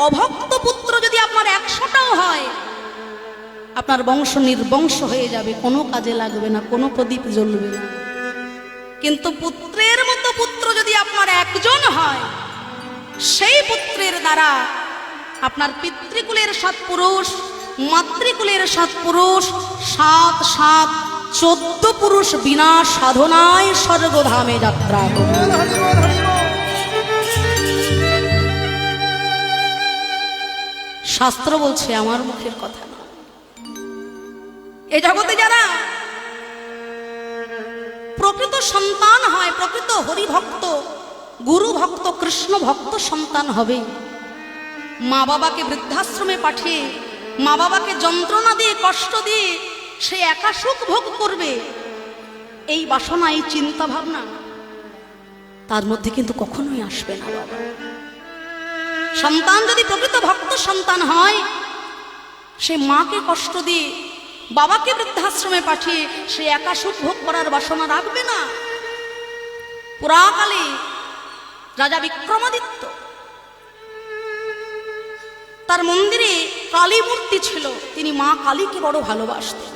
অভক্ত পুত্র যদি আপনার 100টাও হয়, আপনার বংশ নির্বংশ হয়ে যাবে, কোনো কাজে লাগবে না, কোনো প্রদীপ জ্বলবে না। কিন্তু পুত্রের মতো পুত্র যদি আপনার একজন হয়, সেই পুত্রের দ্বারা আপনার পিতৃকুলের 7 পুরুষ, মাতৃকুলের 7 পুরুষ, 14 পুরুষ বিনা সাধনায় স্বর্গধামে যাত্রা করবে। শাস্ত্র বলছে, আমার মুখের কথা না। এই জগতে যারা প্রকৃত সন্তান হয়, প্রকৃত হরিভক্ত, গুরু ভক্ত, কৃষ্ণ ভক্ত সন্তান হবে, মা বাবাকে বৃদ্ধাশ্রমে পাঠিয়ে, মা বাবাকে যন্ত্রণা দিয়ে, কষ্ট দিয়ে সে একা সুখ ভোগ করবে, এই বাসনা, এই চিন্তা ভাবনা তার মধ্যে কিন্তু কখনোই আসবে না। বাবা, সন্তান যদি প্রকৃত ভক্ত সন্তান হয়, সে মাকে কষ্ট দিয়ে, বাবাকে বৃদ্ধাশ্রমে পাঠিয়ে সে একা সুখ ভোগ করার বাসনা রাখবে না। পুরাকালে রাজা বিক্রমাদিত্য, তার মন্দিরে কালী মূর্তি ছিল, তিনি মা কালীকে বড় ভালোবাসতেন।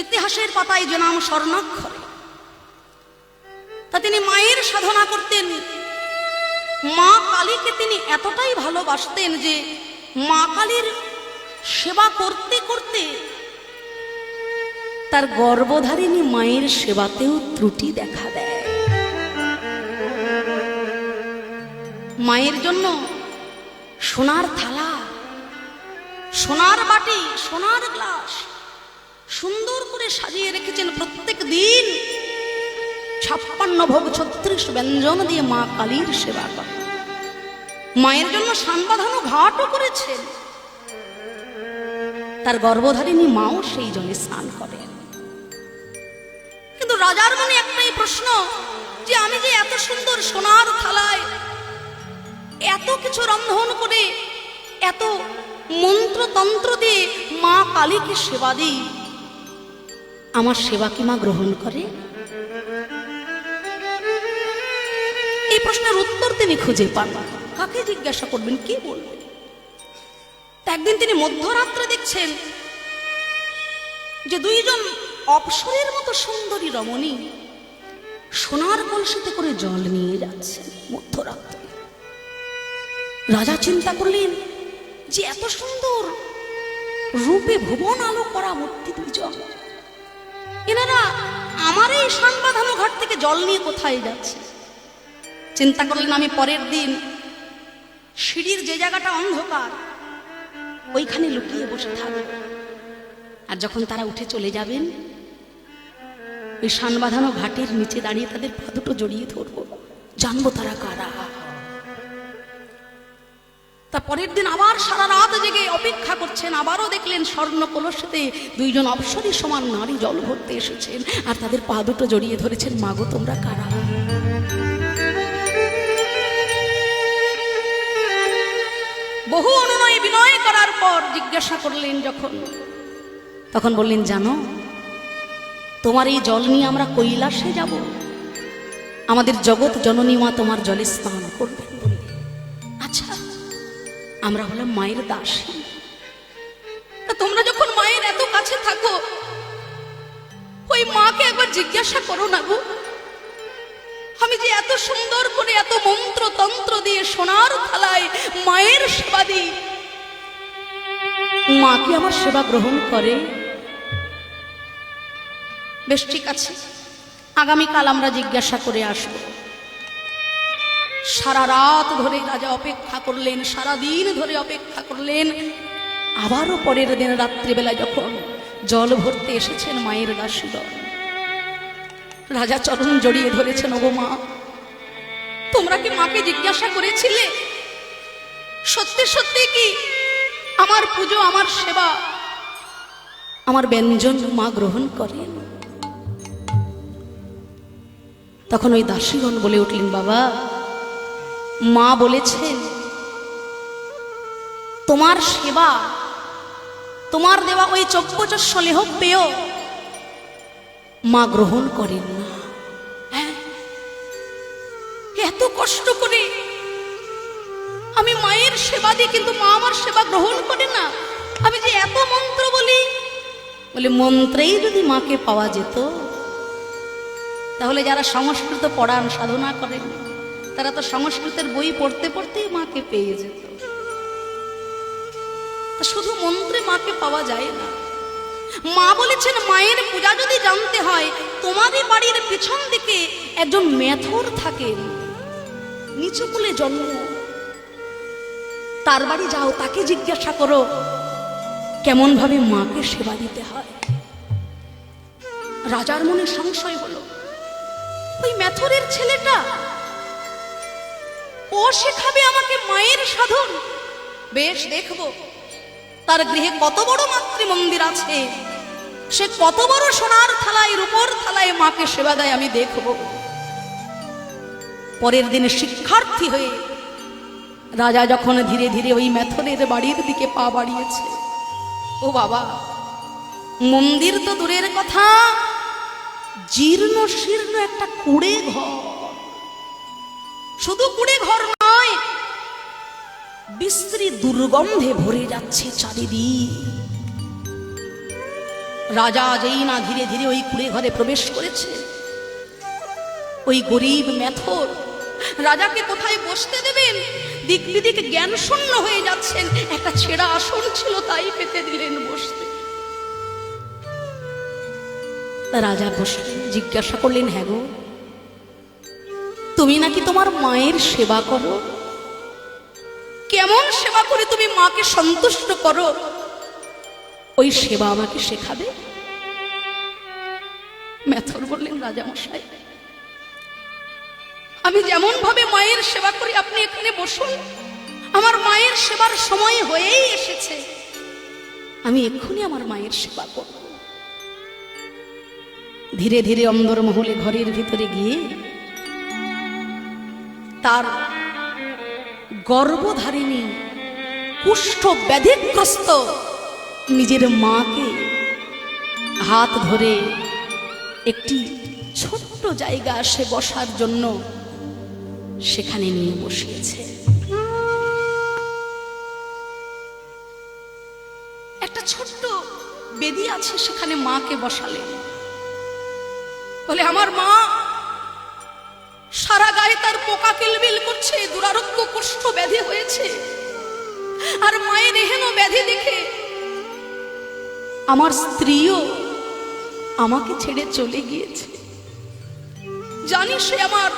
ইতিহাসের পাতায় যে নাম স্বর্ণাক্ষরে, তা তিনি মায়ের সাধনা করতেন। মা কালীকে তিনি এতটাই ভালোবাসতেন যে মা কালীর সেবা করতে করতে তার গর্ভধারিণী মায়ের সেবাতেও ত্রুটি দেখা দেয়। মায়ের জন্য সোনার থালা, সোনার বাটি, সোনার গ্লাস সুন্দর করে সাজিয়ে রেখেছেন। প্রত্যেক দিন 56 ভোগ 36 ব্যঞ্জন দিয়ে মা কালীর সেবা করে। মায়ের জন্য সান বাঁধানো ঘাটও করেছেন। তার গর্ভধারিণী মাও সেই জলে স্নান করেন। কিন্তু রাজার মনে একটাই প্রশ্ন, যে আমি যে এত সুন্দর সোনার থালায় এত কিছু রন্ধন করে, এত মন্ত্রতন্ত্র দিয়ে মা কালীকে সেবা দিই, আমার সেবা কি মা গ্রহণ করে? এই প্রশ্নের উত্তর তিনি খুঁজে পান। কাকে জিজ্ঞাসা করবেন, কি বলবেন? একদিন তিনি মধ্যরাত্রে দেখছেন যে 2 জন অপ্সরের মতো সুন্দরী রমণী সোনার কলসিতে করে জল নিয়ে যাচ্ছেন মধ্যরাত্রে। রাজা চিন্তা করলেন যে এত সুন্দর রূপে ভুবন আলো করা মূর্তি 2 জন, এনারা আমার এই সান বাঁধানো ঘাট থেকে জল নিয়ে কোথায় যাচ্ছে? চিন্তা করলেন, আমি পরের দিন সিঁড়ির যে জায়গাটা অন্ধকার, ওইখানে লুকিয়ে বসে থাকব, আর যখন তারা উঠে চলে যাবেন, ওই সান বাঁধানো ঘাটের নিচে দাঁড়িয়ে তাদের পা দুটো জড়িয়ে ধরবো, জানবো তারা কারা। তা পরের দিন আবার সারা রাত জেগে অপেক্ষা করছেন। আবারও দেখলেন স্বর্ণ কলসিতে 2 জন অপ্সরী সমান নারী জল ভরতে এসেছেন, আর তাদের পা দুটো জড়িয়ে ধরেছেন, মাগো তোমরা কারা? বহু অনুনয় বিনয় করার পর জিজ্ঞাসা করলেন যখন, তখন বললেন, জানো, তোমার এই জল নিয়ে আমরা কৈলাসে যাব, আমাদের জগৎ জননী মা তোমার জলে স্নান করবেন। বললেন, আচ্ছা, আমরা হলাম মায়ের দাসী, তা তোমরা যখন মায়ের এত কাছে থাকো, ওই মাকে একবার জিজ্ঞাসা করো না গো, আমি যে এত সুন্দর করে এত মন্ত্র তন্ত্র দিয়ে সোনার থালায় মায়ের সেবা দিই, মা কি আমার সেবা গ্রহণ করে? বেশ, ঠিক আছে, আগামীকাল আমরা জিজ্ঞাসা করে আসব। সারা রাত ধরে রাজা অপেক্ষা করলেন, সারা দিন ধরে অপেক্ষা করলেন। আবারও পরের দিন রাত্রিবেলা যখন জল ভরতে এসেছেন মায়ের দাসীগণ, রাজা চরণ জড়িয়ে ধরেছেন, ওগো মা, তোমরা কি মাকে জিজ্ঞাসা করেছিলে সত্যি সত্যি কি আমার পুজো, আমার সেবা, আমার ব্যঞ্জন মা গ্রহণ করেন? তখন ওই দাসীগণ বলে উঠলেন, বাবা, মা বলেছেন তোমার সেবা, তোমার দেওয়া ওই চব্যচস্য লেহ পেয় মা গ্রহণ করেন না। এত কষ্ট করে মায়ের সেবা দিই, কিন্তু মা আমার সেবা গ্রহণ করে না। আমি যে এত মন্ত্র বলি, বলে মন্ত্রেই যদি মাকে পাওয়া যেত, তাহলে যারা সংস্কৃত পড়ান, সাধনা করেন, তারা তো সংস্কৃতের বই পড়তে পড়তেই মাকে পেয়ে যেত। শুধু মন্ত্রে মাকে পাওয়া যায় না। মা বলেছেন, মায়ের পূজা যদি জানতে হয়, তোমারই বাড়ির পিছন দিকে একজন মেথর থাকেন, নিচু কুলে জন্ম, তার বাড়ি যাও, তাকে জিজ্ঞাসা করো কেমন ভাবে মাকে সেবা দিতে হয়। রাজার মনে সংশয় হলো, ওই মেথরের ছেলেটা, ও শেখাবে আমাকে মায়ের সাধন। বেশ, দেখবো তার গৃহে কত বড় মাতৃ মন্দির আছে, সে কত বড় সোনার থালায়, রূপোর থালায় মাকে সেবা দেয়, আমি দেখব। পরের দিনে শিক্ষার্থী হয়ে রাজা যখন ধীরে ধীরে ওই মেথরের বাড়ির দিকে পা বাড়িয়েছে, ও বাবা, মন্দির তো দূরের কথা, জীর্ণ শীর্ণ একটা কুড়ে ঘর। শুধু কুড়ে ঘর নয়, বিশ্রী দুর্গন্ধে ভরে যাচ্ছে চারিদিক। রাজা যেই না ধীরে ধীরে ওই কুড়ে ঘরে প্রবেশ করেছে, ওই গরিব মেথর রাজাকে কোথায় বসতে দেবেন, দিক বিদিক জ্ঞান শূন্য হয়ে যাচ্ছেন। একটা ছেঁড়া আসন ছিল, তাই পেতে দিলেন বসতে। রাজা বসলেন, জিজ্ঞাসা করলেন, হ্যাঁ গো, তুমি নাকি তোমার মায়ের সেবা করো? কেমন সেবা করে তুমি মাকে সন্তুষ্ট করো, ওই সেবা আমাকে শেখাবে? মেথর বললেন, রাজা মশাই, আমি যেমন ভাবে মায়ের সেবা করি, আপনি এখানে বসুন, আমার মায়ের সেবার সময় হয়েই এসেছে, আমি এক্ষুনি আমার মায়ের সেবা করব। ধীরে ধীরে অন্দরমহলে ঘরের ভিতরে গিয়ে তার গর্ভধারিণী কুষ্ঠ ব্যাধিগ্রস্ত নিজের মাকে হাত ধরে একটি ছোট্ট জায়গা সে বসার জন্য সেখানে নিয়ে বসিয়েছে। একটা ছোট্ট বেদি আছে, সেখানে মাকে বসালেন। বলে, আমার মা সারা গায়ে তার পোকা কিলবিল করছে, দুরারোগ্য কুষ্ঠ ব্যাধি হয়েছে, আর মায়ের এহেন ব্যাধি দেখে আমার স্ত্রীও আমাকে ছেড়ে চলে গিয়েছে। জানি সে আমার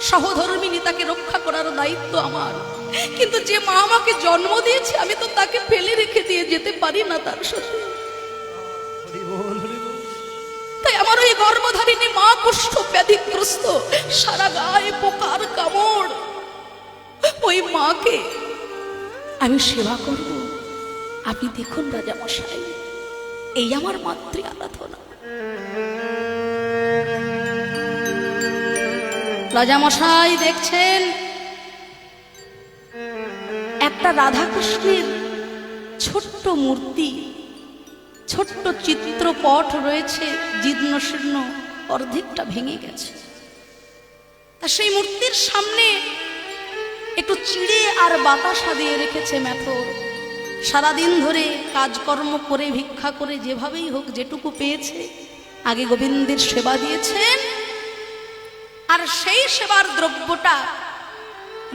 সহধর্মিনী, তাকে রক্ষা করার দায়িত্ব আমার, কিন্তু যে মা আমাকে জন্ম দিয়েছে, আমি তো তাকে ফেলে রেখে দিয়ে যেতে পারি না তার সাথে। তাই আমার ওই গর্ভধারিণী মা কুষ্ঠ ব্যাধিগ্রস্ত, সারা গায়ে পোকার কামড়, ওই মাকে আমি সেবা করব। আপনি দেখুন রাজা মশাই, এই আমার মাতৃ আরাধনা। রাজা মশাই দেখছেন একটা রাধাকৃষ্ণের ছোট্ট মূর্তি, ছোট্ট চিত্রপট রয়েছে, জীর্ণ শীর্ণ, অর্ধেকটা ভেঙে গেছে। তা সেই মূর্তির সামনে একটু চিড়ে আর বাতাসা দিয়ে রেখেছে মেথর। সারাদিন ধরে কাজকর্ম করে, ভিক্ষা করে, যেভাবেই হোক যেটুকু পেয়েছে, আগে গোবিন্দের সেবা দিয়েছেন, আর সেই সেবার দ্রব্যটা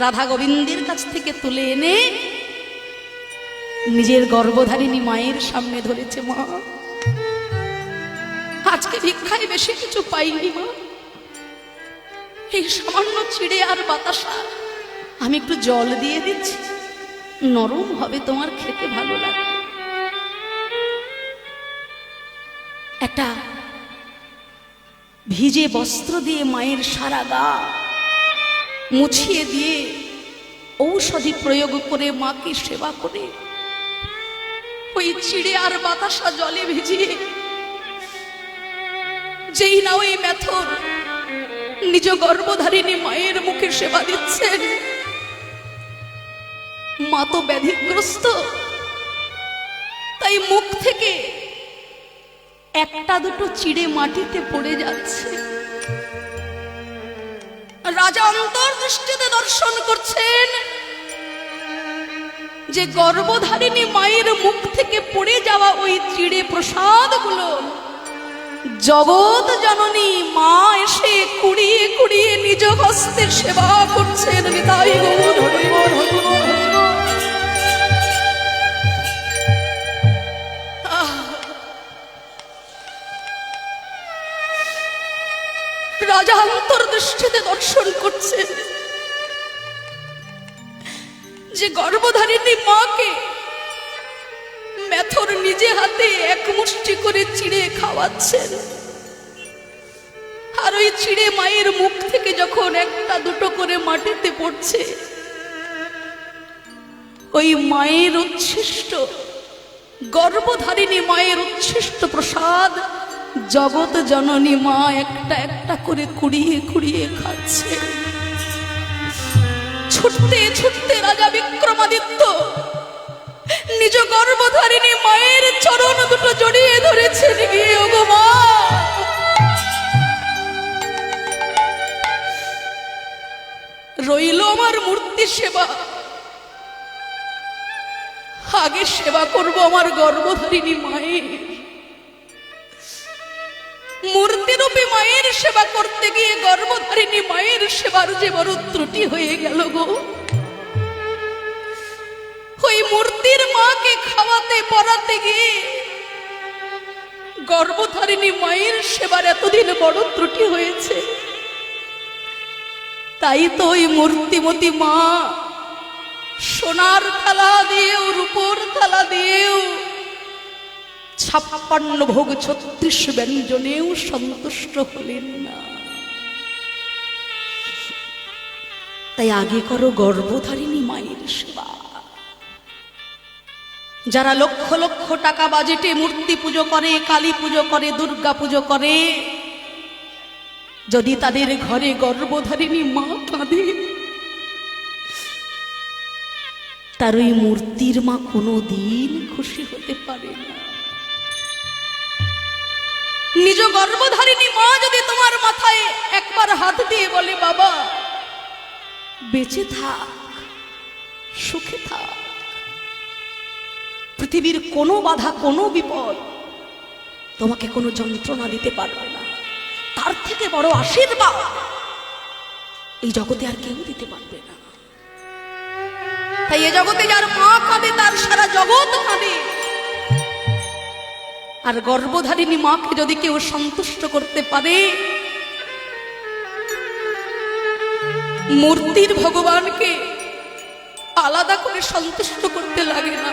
রাধা গোবিন্দের কাছ থেকে তুলে এনে নিজের গর্ভধারিণী মায়ের সামনে ধরেছে। মা, আজকে ভিক্ষায় বেশি কিছু পাইনি মা, এই সামান্য চিড়ে আর বাতাসা আমি একটু জল দিয়ে দিচ্ছি, নরম হবে, তোমার খেতে ভালো লাগে। একটা ভিজে বস্ত্র দিয়ে মায়ের সারা গা মুছিয়ে দিয়ে ঔষধি প্রয়োগ করে মাকে সেবা করে ওই চিড়ে আর বাতাসা জলে ভিজিয়ে যেই না ওই মেথর নিজ গর্ভধারিণী মায়ের মুখে সেবা দিচ্ছেন, মা তো ব্যাধিগ্রস্ত, তাই মুখ থেকে একটা দুটো চিড়ে মাটিতে পড়ে যাচ্ছে। রাজা অন্তর্দৃষ্টিতে দর্শন করছেন, যে গর্ভধারিণী মায়ের মুখ থেকে পড়ে যাওয়া ওই চিড়ে প্রসাদগুলো জগৎ জননী মা এসে কুড়িয়ে কুড়িয়ে নিজ হস্তে সেবা করছেন। নিতাই গৌর হরি বল, হরি বল, হরি বল। রাজা অন্তর্দৃষ্টিতে দর্শন করছেন যে গর্ভধারিণী মাকে মেথর নিজে হাতে এক মুষ্টি করে চিড়ে খাওয়াচ্ছেন। আর ওই চিড়ে মায়ের মুখ থেকে যখন একটা দুটো করে মাটিতে পড়ছে, ওই মায়ের উচ্ছিষ্ট, গর্ভধারিণী মায়ের উচ্ছিষ্ট প্রসাদ জগৎ জননী মা একটা একটা করে কুড়িয়ে কুড়িয়ে খাচ্ছে। ছুটতে ছুটতে রাজা বিক্রমাদিত্য নিজ গর্ভধারিণী মায়ের চরণ দুটো জড়িয়ে ধরেছেন। গিয়ে ওগো মা, রইল আমার মূর্তি সেবা, আগে সেবা করব আমার গর্ভধারিণী মায়ের। মূর্তিরূপী মায়ের সেবা করতে গিয়ে গর্ভধারিণী মায়ের সেবার যে বড় ত্রুটি হয়ে গেল গো। ওই মূর্তির মাকে খাওয়াতে পড়াতে গিয়ে গর্ভধারিণী মায়ের সেবার এতদিন বড় ত্রুটি হয়েছে। তাই তো ওই মূর্তিমতী মা সোনার থালা দিয়েও রূপোর থালা দিয়েও 56 ভোগ 36 ব্যঞ্জনেও সন্তুষ্ট হলেন না। তাই আগে করো গর্ভধারিণী মায়ের সেবা। যারা লক্ষ লক্ষ টাকা বাজেটে মূর্তি পুজো করে, কালী পুজো করে, দুর্গা পুজো করে, যদি তাদের ঘরে গর্ভধারিণী মা কাঁদে, তার ওই মূর্তির মা কোনোদিন খুশি হতে পারে না। নিজ গর্ভধারিণী মা যদি তোমার মাথায় একবার হাত দিয়ে বলে, বাবা বেঁচে থাক, সুখে থাক, পৃথিবীর কোনো বাধা, কোনো বিপদ তোমাকে কোনো যন্ত্রণা দিতে পারবে না, তার থেকে বড় আশীর্বাদ এই জগতে আর কেউ দিতে পারবে না। তাই এ জগতে যার মা কাঁদে তার সারা জগৎ কাঁদে। আর গর্ভধারিণী মাকে যদি কেউ সন্তুষ্ট করতে পারে, মূর্তির ভগবানকে আলাদা করে সন্তুষ্ট করতে লাগে না।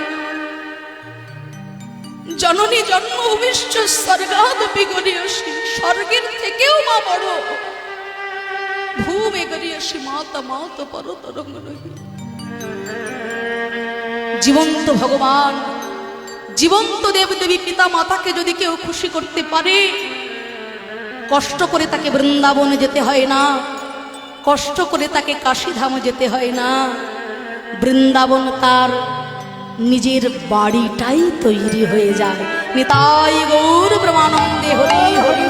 জননী জন্ম অভিষ্ট স্বর্গাদ বিগরিয়সী, স্বর্গের থেকেও মা বড়। ভূমে গরিয়সী মাতা মাত পরতরঙ্গ নহি। জীবন্ত ভগবান, জীবন্ত দেবদেবী পিতা মাতাকে যদি কেউ খুশি করতে পারে, কষ্ট করে তাকে বৃন্দাবনে যেতে হয় না, কষ্ট করে তাকে কাশীধাম যেতে হয় না। বৃন্দাবন তার নিজের বাড়িটাই তৈরি হয়ে যায়। নিতাই গৌর ব্রহ্মানন্দে হরি হরি।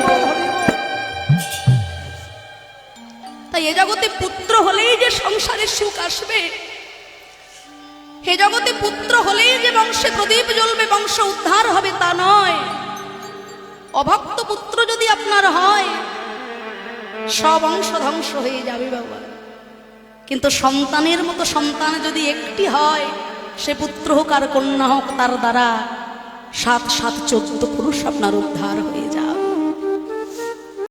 তাই এ জগতে পুত্র হলেই যে সংসারে সুখ আসবে, হে জগতে পুত্র হলেই যে বংশে প্রদীপ জ্বলবে, বংশ উদ্ধার হবে, তা নয়। অভক্ত পুত্র যদি আপনার হয়, সব অংশ ধ্বংস হয়ে যাবে বাবা। কিন্তু সন্তানের মতো সন্তান যদি একটি হয়, সে পুত্র হোক আর কন্যা হোক, তার দ্বারা 7 7 14 পুরুষ আপনার উদ্ধার হয়ে যায়।